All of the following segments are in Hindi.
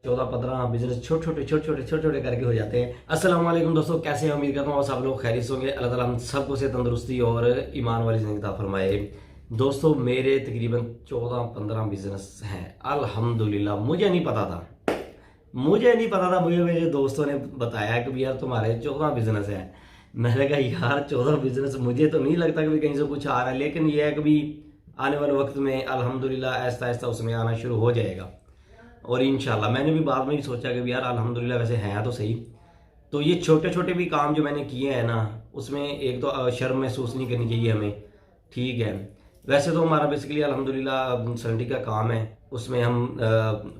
14-15 बिजनेस छोटे छोटे करके हो जाते हैं। अस्सलाम वालेकुम दोस्तों, कैसे हैं? उम्मीद करता हूँ सब लोग खैरियत होंगे। अल्लाह ताला हम सबको से तंदुरुस्ती और ईमान वाली ज़िंदगी अता फरमाए। दोस्तों मेरे तकरीबन 14-15 बिजनेस हैं अल्हम्दुलिल्लाह। मुझे नहीं पता था, मुझे मेरे दोस्तों ने बताया कि भी यार तुम्हारे 14 बिजनेस हैं। मैंने कहा यार 14 बिजनेस, मुझे तो नहीं लगता कि कहीं से कुछ आ रहा है, लेकिन यह है कि भी आने वाले वक्त में अल्हम्दुलिल्लाह आहिस्ता आहिस्ता उसमें आना शुरू हो जाएगा। और इंशाल्लाह मैंने भी बाद में ही सोचा कि यार अल्हम्दुलिल्लाह वैसे हैं तो सही। तो ये छोटे छोटे भी काम जो मैंने किए हैं ना, उसमें एक तो शर्म महसूस नहीं करनी चाहिए हमें, ठीक है। वैसे तो हमारा बेसिकली अल्हम्दुलिल्लाह सैलरी का काम है। उसमें हम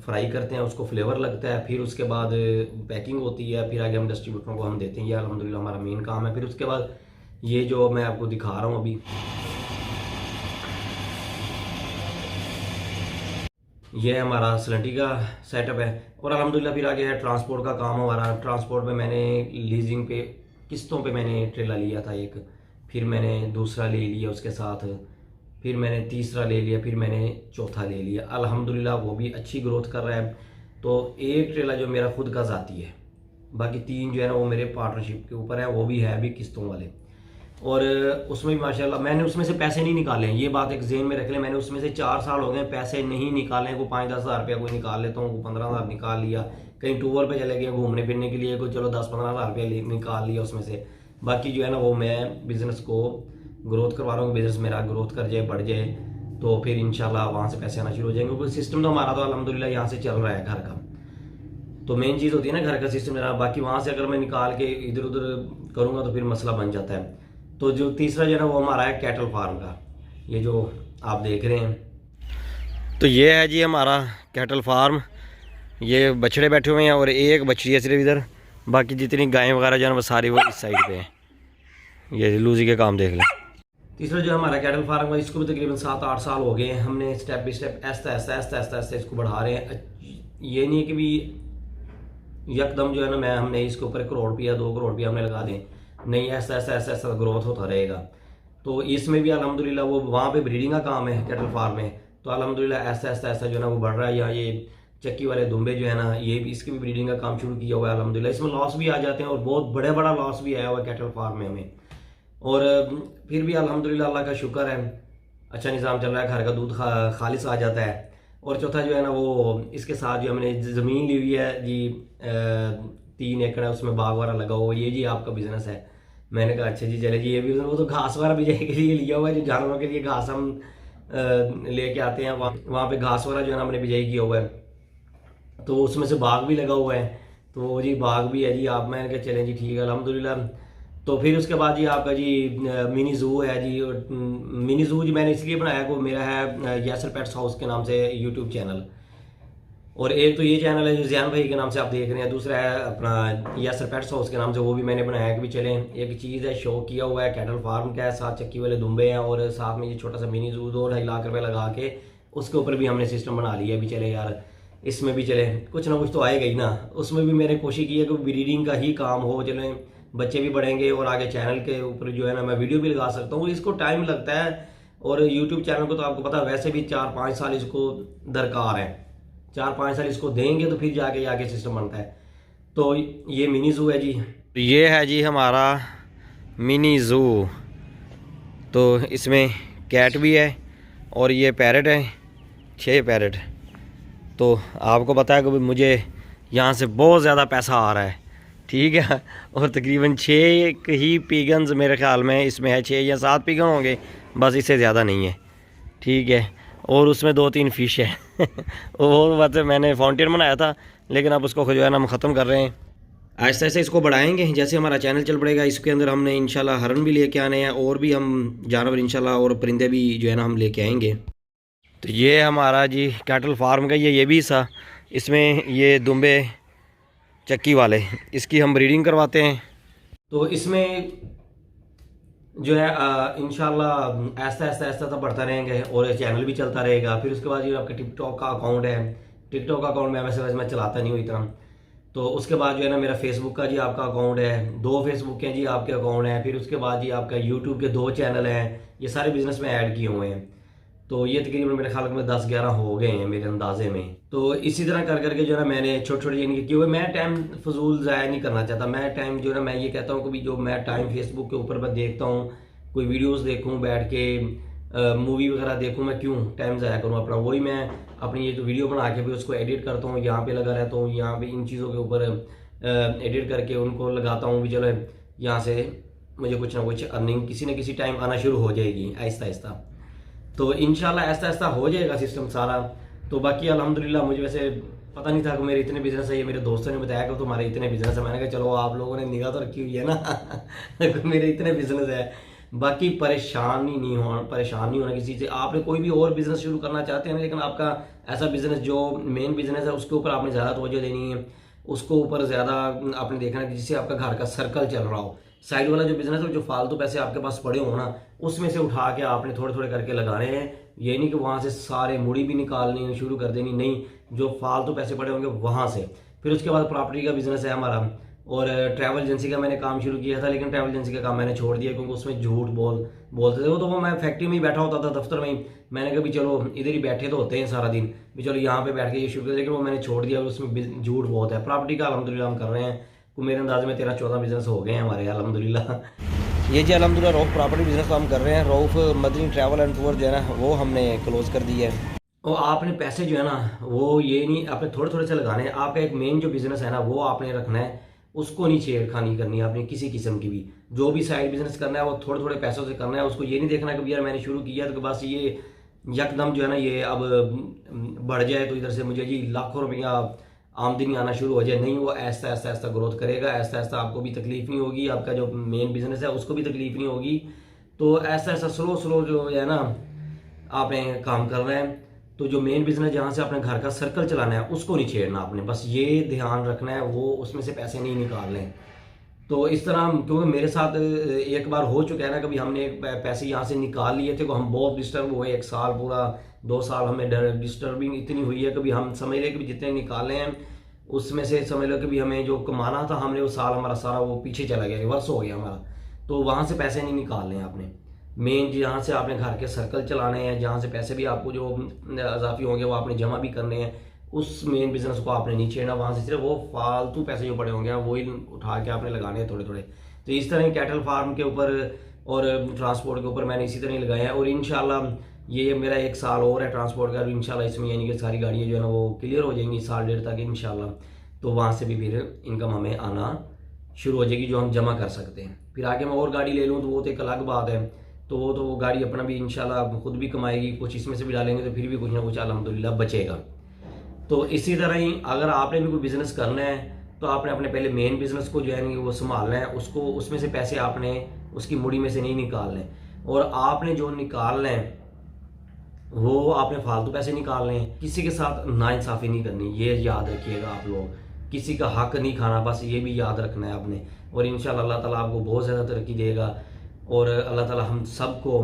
फ्राई करते हैं, उसको फ्लेवर लगता है, फिर उसके बाद पैकिंग होती है, फिर आगे हम डिस्ट्रीब्यूटरों को हम देते हैं। ये अल्हम्दुलिल्लाह हमारा मेन काम है। फिर उसके बाद ये जो मैं आपको दिखा रहा हूँ अभी, ये हमारा सिलेंडरी का सेटअप है। और अल्हम्दुलिल्लाह फिर आगे है ट्रांसपोर्ट का काम हमारा। ट्रांसपोर्ट में मैंने लीजिंग पे, किस्तों पे मैंने ट्रेला लिया था एक, फिर मैंने दूसरा ले लिया उसके साथ, फिर मैंने तीसरा ले लिया, फिर मैंने चौथा ले लिया। अल्हम्दुलिल्लाह वो भी अच्छी ग्रोथ कर रहा है। तो एक ट्रेला जो मेरा खुद का ज़ाती है, बाकी 3 जो है ना वो मेरे पार्टनरशिप के ऊपर है, वो भी है अभी किस्तों वाले। और उसमें भी माशाल्लाह मैंने उसमें से पैसे नहीं निकाले हैं, ये बात एक जेन में रख लें। मैंने उसमें से 4 साल हो गए पैसे नहीं निकाले। कोई 5-10 हज़ार रुपया कोई निकाल लेता हूँ, कोई 15 हज़ार निकाल लिया, कहीं टूर पे चले गए घूमने फिरने के लिए, कोई चलो 10-15 हज़ार रुपया निकाल लिया उसमें से। बाकी जो है ना वो मैं बिज़नेस को ग्रोथ करवा रहा हूँ। बिज़नेस मेरा ग्रोथ कर जाए, बढ़ जाए, तो फिर इंशाल्लाह वहाँ से पैसे आना शुरू हो जाएंगे। क्योंकि सिस्टम तो हमारा तो अल्हम्दुलिल्लाह यहाँ से चल रहा है घर का। तो मेन चीज़ होती है ना घर का सिस्टम मेरा। बाकी वहाँ से अगर मैं निकाल के इधर उधर करूँगा तो फिर मसला बन जाता है। तो जो तीसरा जो है ना वो हमारा है कैटल फार्म का, ये जो आप देख रहे हैं। तो ये है जी हमारा कैटल फार्म। ये बछड़े बैठे हुए हैं और एक बछड़ी है सिर्फ इधर, बाकी जितनी गायें वगैरह जो है वो सारी वो इस साइड पे हैं। ये लूजी के काम देख लें। तीसरा जो हमारा कैटल फार्म है, इसको भी तकरीबन 7-8 साल हो गए हैं। हमने स्टेप बाई स्टेप ऐसा इसको बढ़ा रहे हैं। ये नहीं है कि भी यकदम जो है ना हमने इसके ऊपर 1 करोड़ रुपया 2 करोड़ रुपया हमने लगा दें, नहीं, ऐसा ग्रोथ होता रहेगा। तो इसमें भी अल्हम्दुलिल्लाह वो वहाँ पे ब्रीडिंग का काम है कैटल फार्म में, तो अल्हम्दुलिल्लाह ऐसा जो है ना वो बढ़ रहा है। या ये चक्की वाले दुम्बे जो है ना, ये भी इसकी भी ब्रीडिंग का काम शुरू किया हुआ है अल्हम्दुलिल्लाह। इसमें लॉस भी आ जाते हैं और बहुत बड़ा लॉस भी आया हुआ है कैटल फार्म में हमें। और फिर भी अल्हम्दुलिल्लाह अल्लाह का शुक्र है, अच्छा निज़ाम चल रहा है, घर का दूध खालिस आ जाता है। और चौथा जो है ना वो इसके साथ जो हमने ज़मीन ली हुई है जी, 3 एकड़ है, उसमें बाग वगैरह लगा हुआ, ये जी आपका बिज़नेस है। मैंने कहा अच्छा जी चले जी, ये भी वो तो घास वगैरह बिजाई के लिए लिया हुआ है, जो जानवरों के लिए घास हम लेके आते हैं। वहाँ पे घास वगैरह जो है ना हमने बिजाई किया हुआ है, तो उसमें से बाग भी लगा हुआ है। तो जी बाग भी है जी आप, मैंने कहा चलें जी ठीक है अल्हम्दुलिल्लाह। तो फिर उसके बाद जी आपका जी मिनी ज़ू है जी। मिनी ज़ू जी मैंने इसलिए बनाया को मेरा है यासर पेट्स हाउस के नाम से यूट्यूब चैनल, और एक तो ये चैनल है जो ज़ियान भाई के नाम से आप देख रहे हैं, दूसरा है अपना यासर पेट्स हाउस के नाम से, वो भी मैंने बनाया कि भी चलें एक चीज़ है, शो किया हुआ है कैटल फार्म का है, साथ चक्की वाले दुम्बे हैं और साथ में ये छोटा सा मिनी जू 2-2.5 लाख रुपये लगा के उसके ऊपर भी हमने सिस्टम बना लिया। भी चले यार इसमें भी चले कुछ ना कुछ तो आएगा ही ना। उसमें भी मैंने कोशिश की है कि ब्रीडिंग का ही काम हो, चले बच्चे भी बढ़ेंगे और आगे चैनल के ऊपर जो है ना मैं वीडियो भी लगा सकता हूँ। इसको टाइम लगता है, और यूट्यूब चैनल को तो आपको पता है वैसे भी 4-5 साल इसको दरकार है। 4-5 साल इसको देंगे तो फिर जाके आगे सिस्टम बनता है। तो ये मिनी ज़ू है जी, ये है जी हमारा मिनी ज़ू। तो इसमें कैट भी है और ये पैरट है, 6 पैरट। तो आपको पता है कि मुझे यहाँ से बहुत ज़्यादा पैसा आ रहा है, ठीक है। और तकरीबन 6 ही पिगन्स मेरे ख्याल में इसमें है, 6 या 7 पिगन होंगे बस, इससे ज़्यादा नहीं है, ठीक है। और उसमें 2-3 फिश है वो बात मैंने फाउंटेन बनाया था, लेकिन अब उसको जो है ना हम ख़त्म कर रहे हैं। आहिस्ता आहिस्ता इसको बढ़ाएंगे, जैसे हमारा चैनल चल पड़ेगा इसके अंदर हमने इंशाल्लाह हरन भी लेके आने हैं, और भी हम जानवर इंशाल्लाह और परिंदे भी जो है ना हम लेके आएंगे। तो ये हमारा जी कैटल फार्म का ये भी सा, इसमें ये दुम्बे चक्की वाले, इसकी हम ब्रीडिंग करवाते हैं। तो इसमें जो है इंशाल्लाह ऐसा तो बढ़ता रहेंगे और चैनल भी चलता रहेगा। फिर उसके बाद जो आपका टिकटॉक का अकाउंट है, टिकटॉक का अकाउंट में वैसे मैं चलाता नहीं हूँ इतना। तो उसके बाद जो है ना मेरा फेसबुक का जी आपका अकाउंट है, 2 फेसबुक के जी आपके अकाउंट हैं। फिर उसके बाद जी आपका यूट्यूब के 2 चैनल हैं, ये सारे बिजनेस में ऐड किए हुए हैं। तो ये तकरीबन मेरे ख्याल में 10-11 हो गए हैं मेरे अंदाजे में। तो इसी तरह कर करके जो है ना मैंने छोटे छोटे यानी कि क्योंकि मैं टाइम फजूल ज़ाया नहीं करना चाहता। मैं टाइम जो है ना मैं ये कहता हूँ कि भी जो मैं टाइम फेसबुक के ऊपर मैं देखता हूँ, कोई वीडियोस देखूँ बैठ के, मूवी वगैरह देखूँ, मैं क्यों टाइम ज़ाया करूँ अपना। वही मैं अपनी ये जो वीडियो बना के भी उसको एडिट करता हूँ, यहाँ पे लगा रहता हूँ, यहाँ पे इन चीज़ों के ऊपर एडिट करके उनको लगाता हूँ भी चलो यहाँ से मुझे कुछ ना कुछ अर्निंग किसी न किसी टाइम आना शुरू हो जाएगी आहिस्ता आहिस्ता। तो इंशाल्लाह ऐसा ऐसा हो जाएगा सिस्टम सारा। तो बाकी अल्हम्दुलिल्लाह मुझे वैसे पता नहीं था कि मेरे इतने बिजनेस है, ये मेरे दोस्तों ने बताया कि तुम्हारे इतने बिजनेस है। मैंने कहा चलो आप लोगों ने निगाह तो रखी हुई है ना मेरे इतने बिजनेस है। बाकी परेशान नहीं होना किसी से। आपने कोई भी और बिजनेस शुरू करना चाहते हैं लेकिन आपका ऐसा बिजनेस जो मेन बिजनेस है उसके ऊपर आपने ज़्यादा तवज्जो देनी है, उसको ऊपर ज़्यादा आपने देखना है कि जिससे आपका घर का सर्कल चल रहा हो। साइड वाला जो बिजनेस है जो फालतू पैसे आपके पास पड़े हो ना उसमें से उठा के आपने थोड़े थोड़े करके लगाने हैं। ये नहीं कि वहाँ से सारे मुड़ी भी निकालनी शुरू कर देनी, नहीं, जो फालतू पैसे पड़े होंगे वहाँ से। फिर उसके बाद प्रॉपर्टी का बिजनेस है हमारा, और ट्रैवल एजेंसी का मैंने काम शुरू किया था लेकिन ट्रैवल एजेंसी का काम मैंने छोड़ दिया क्योंकि उसमें झूठ बोलते थे वो। तो वो मैं फैक्ट्री में ही बैठा होता था, दफ्तर में ही। मैंने कहा भी चलो इधर ही बैठे तो होते हैं सारा दिन, भी चलो यहाँ पे बैठ के ये शुरू कर, लेकिन वो मैंने छोड़ दिया। उसमें झूठ बहुत है। प्रॉपर्टी का अल्हम्दुलिल्लाह हम कर रहे हैं, तो मेरे अंदाज में 13-14 बिजनेस हो गए हैं हमारे अल्हम्दुलिल्लाह। ये जी अल्हम्दुलिल्लाह रऊफ प्रॉपर्टी बिजनेस तो हम कर रहे हैं। Rauf Madani travel and tour जो है ना वो हमने क्लोज कर दी है। और आपने पैसे जो है ना वो ये नहीं आपने थोड़े थोड़े से लगाने हैं। आपका एक मेन जो बिजनेस है ना वो आपने रखना है, उसको नहीं छेड़खानी करनी है आपने किसी किस्म की भी। जो भी साइड बिजनेस करना है वो थोड़े थोड़े पैसों से करना है। उसको ये नहीं देखना कि यार मैंने शुरू किया तो बस ये यकदम जो है ना ये अब बढ़ जाए तो इधर से मुझे जी लाखों रुपया आमदनी आना शुरू हो जाए। नहीं, वो ऐसा ऐसा ऐसा ग्रोथ करेगा, ऐसा ऐसा आपको भी तकलीफ नहीं होगी, आपका जो मेन बिजनेस है उसको भी तकलीफ नहीं होगी। तो ऐसा ऐसा स्लो स्लो जो है ना आपने काम करना है। तो जो मेन बिजनेस जहाँ से अपने घर का सर्कल चलाना है उसको नहीं छेड़ना आपने, बस ये ध्यान रखना है, वो उसमें से पैसे नहीं निकालने। तो इस तरह क्योंकि मेरे साथ एक बार हो चुका है ना, कभी हमने पैसे यहाँ से निकाल लिए थे तो हम बहुत डिस्टर्ब हुए। 1 साल पूरा 2 साल हमें डिस्टर्बिंग इतनी हुई है। कभी हम समझ ले कि जितने निकाले हैं उसमें से समझ लो कि हमें जो कमाना था हमने वो साल हमारा सारा वो पीछे चला गया, रिवर्स हो गया हमारा। तो वहाँ से पैसे नहीं निकालने हैं आपने। मेन जहाँ से आपने घर के सर्कल चलाने हैं, जहाँ से पैसे भी आपको जो इजाफी होंगे वो आपने जमा भी करने हैं, उस मेन बिजनेस को आपने नहीं छेड़ना। वहाँ से सिर्फ वो फालतू पैसे जो पड़े होंगे वही उठा के आपने लगाने हैं थोड़े थोड़े। तो इस तरह कैटल फार्म के ऊपर और ट्रांसपोर्ट के ऊपर मैंने इसी तरह ही लगाया है। और इंशाल्लाह ये मेरा 1 साल और है ट्रांसपोर्ट का, इंशाल्लाह इसमें यानी कि सारी गाड़ियाँ जो है ना वो क्लियर हो जाएंगी 1.5 साल तक इंशाल्लाह। तो वहाँ से भी फिर इनकम हमें आना शुरू हो जाएगी जो हम जमा कर सकते हैं। फिर आगे मैं और गाड़ी ले लूँ तो वो तो एक अलग बात है। तो वो गाड़ी अपना भी इंशाल्लाह खुद भी कमाएगी, कुछ इसमें से भी डालेंगे तो फिर भी कुछ ना कुछ अल्हम्दुलिल्लाह बचेगा। तो इसी तरह ही अगर आपने भी कोई बिजनेस करना है तो आपने अपने पहले मेन बिजनेस को जो है वो संभालना है, उसको उसमें से पैसे आपने उसकी मुड़ी में से नहीं निकालने। और आपने जो निकालना है वो आपने फालतू पैसे निकालने हैं। किसी के साथ नाइंसाफ़ी नहीं करनी, ये याद रखिएगा आप लोग। किसी का हक नहीं खाना, बस ये भी याद रखना है आपने। और इंशाल्लाह अल्लाह ताला आपको बहुत ज़्यादा तरक्की देगा और अल्लाह ताला हम सबको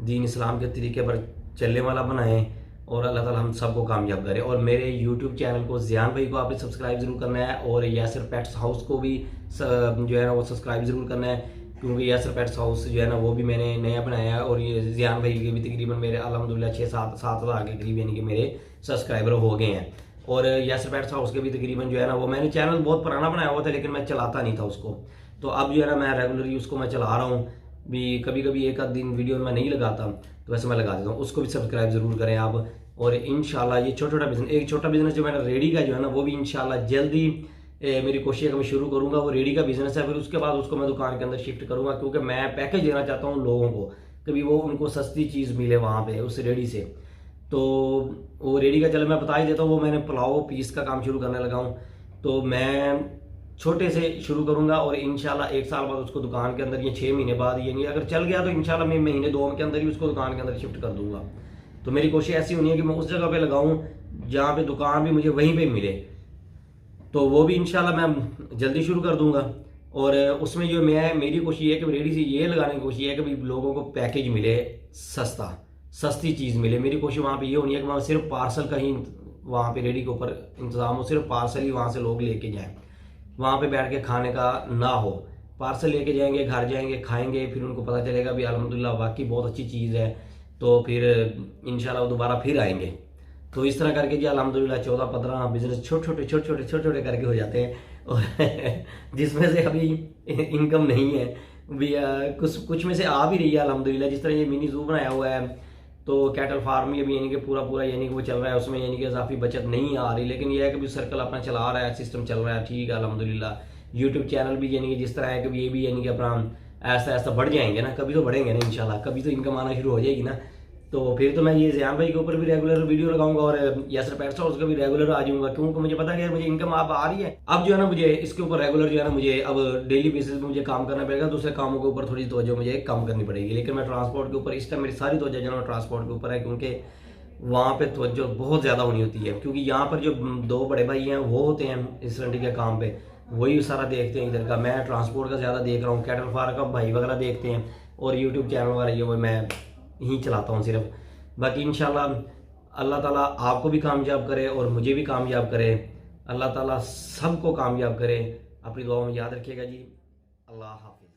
दीन इस्लाम के तरीके पर चलने वाला बनाए और अल्लाह ताला हम सबको कामयाब करे। और मेरे यूट्यूब चैनल को ज़ियान भाई को आपने सब्सक्राइब ज़रूर करना है और यासर पेट्स हाउस को भी जो है ना वो सब्सक्राइब ज़रूर करना है, क्योंकि यासर पेट्स हाउस जो है ना वो भी मैंने नया बनाया है। और ये ज़ियान भाई के भी तकरीबन मेरे अल्हम्दुलिल्लाह 6-7 हज़ार के करीब यानी कि मेरे सब्सक्राइबर हो गए हैं। और यासर पेट्स हाउस के भी तकरीबन जो है ना वो मैंने चैनल बहुत पुराना बनाया हुआ था लेकिन मैं चलाता नहीं था उसको। तो अब जो है ना मैं रेगुलरली उसको मैं चला रहा हूँ भी। कभी कभी एक आध दिन वीडियो में नहीं लगाता तो वैसे मैं लगा देता हूँ, उसको भी सब्सक्राइब ज़रूर करें आप। और इंशाल्लाह ये छोटा बिजनेस, एक छोटा बिजनेस जो मैंने रेडी का जो है ना वो भी इंशाल्लाह जल्दी मेरी कोशिश है कि मैं शुरू करूँगा। वो रेडी का बिजनेस है, फिर उसके बाद उसको मैं दुकान के अंदर शिफ्ट करूँगा क्योंकि मैं पैकेज देना चाहता हूँ लोगों को, कभी वो उनको सस्ती चीज़ मिले वहाँ पे उस रेडी से। तो वो रेडी का चलो मैं बता ही देता हूँ, वो मैंने पुलाव पीस का काम शुरू करने लगा हूँ। तो मैं छोटे से शुरू करूंगा और इंशाल्लाह 1 साल बाद उसको दुकान के अंदर, ये 6 महीने बाद, ये नहीं अगर चल गया तो इंशाल्लाह मैं महीने 2 के अंदर ही उसको दुकान के अंदर शिफ्ट कर दूंगा। तो मेरी कोशिश ऐसी होनी है कि मैं उस जगह पे लगाऊं जहाँ पे दुकान भी मुझे वहीं पे मिले। तो वो भी इंशाल्लाह मैं जल्दी शुरू कर दूंगा। और उसमें जो मेरी कोशिश है कि रेडी से ये लगाने की कोशिश है कि भाई लोगों को पैकेज मिले, सस्ती चीज़ मिले। मेरी कोशिश वहाँ पे ये होनी है कि मैं सिर्फ पार्सल का ही वहाँ पे रेडी के ऊपर इंतज़ाम हो, सिर्फ पार्सल ही वहाँ से लोग लेके जाएँ, वहाँ पे बैठ के खाने का ना हो। पार्सल लेके जाएंगे, घर जाएंगे, खाएंगे, फिर उनको पता चलेगा भी अल्हम्दुलिल्लाह वाकई बहुत अच्छी चीज़ है, तो फिर इंशाल्लाह वो दोबारा फिर आएंगे। तो इस तरह करके जी अल्हम्दुलिल्लाह 14-15 बिजनेस छोटे छोटे करके हो जाते हैं और जिसमें से अभी इनकम नहीं है भी, कुछ में से आ भी रही है अल्हम्दुलिल्लाह। जिस तरह ये मिनी जू बनाया हुआ है तो कैटल फार्म में भी यानी कि पूरा यानी कि वो चल रहा है, उसमें यानी कि इजाफी बचत नहीं आ रही, लेकिन यह है कि भी सर्कल अपना चला रहा है, सिस्टम चल रहा है, ठीक है अल्हम्दुलिल्लाह। यूट्यूब चैनल भी यानी कि जिस तरह है कि ये भी यानी कि अपना ऐसा बढ़ जाएंगे ना, कभी तो बढ़ेंगे ना इंशाल्लाह, कभी तो इनकम आना शुरू हो जाएगी ना। तो फिर तो मैं ये ज़ियान भाई के ऊपर भी रेगुलर वीडियो लगाऊंगा और यासर पेट्स हाउस का भी रेगुलर आ जाऊंगा, क्योंकि मुझे पता है कि मुझे इनकम आप आ रही है। अब जो है ना मुझे इसके ऊपर रेगुलर जो है ना मुझे अब डेली बेसिस पे मुझे काम करना पड़ेगा, दूसरे कामों के ऊपर थोड़ी तवज्जो मुझे कम करनी पड़ेगी। लेकिन मैं ट्रांसपोर्ट के ऊपर इस टाइम मेरी सारी तवज्जो जो है ट्रांसपोर्ट के ऊपर है, क्योंकि वहाँ पे तवज्जो बहुत ज़्यादा होनी होती है, क्योंकि यहाँ पर जो 2 बड़े भाई हैं वो होते हैं इस रंडी के काम पे, वही सारा देखते हैं इधर का। मैं ट्रांसपोर्ट का ज़्यादा देख रहा हूँ, कैटल फार्म का भाई वगैरह देखते हैं, और यूट्यूब चैनल वगैरह ये वो मैं ही चलाता हूँ सिर्फ। बाकी इंशाल्लाह अल्लाह ताला आपको भी कामयाब करे और मुझे भी कामयाब करे, अल्लाह ताला सबको कामयाब करे। अपनी दुआओं में याद रखिएगा जी। अल्लाह हाफिज़।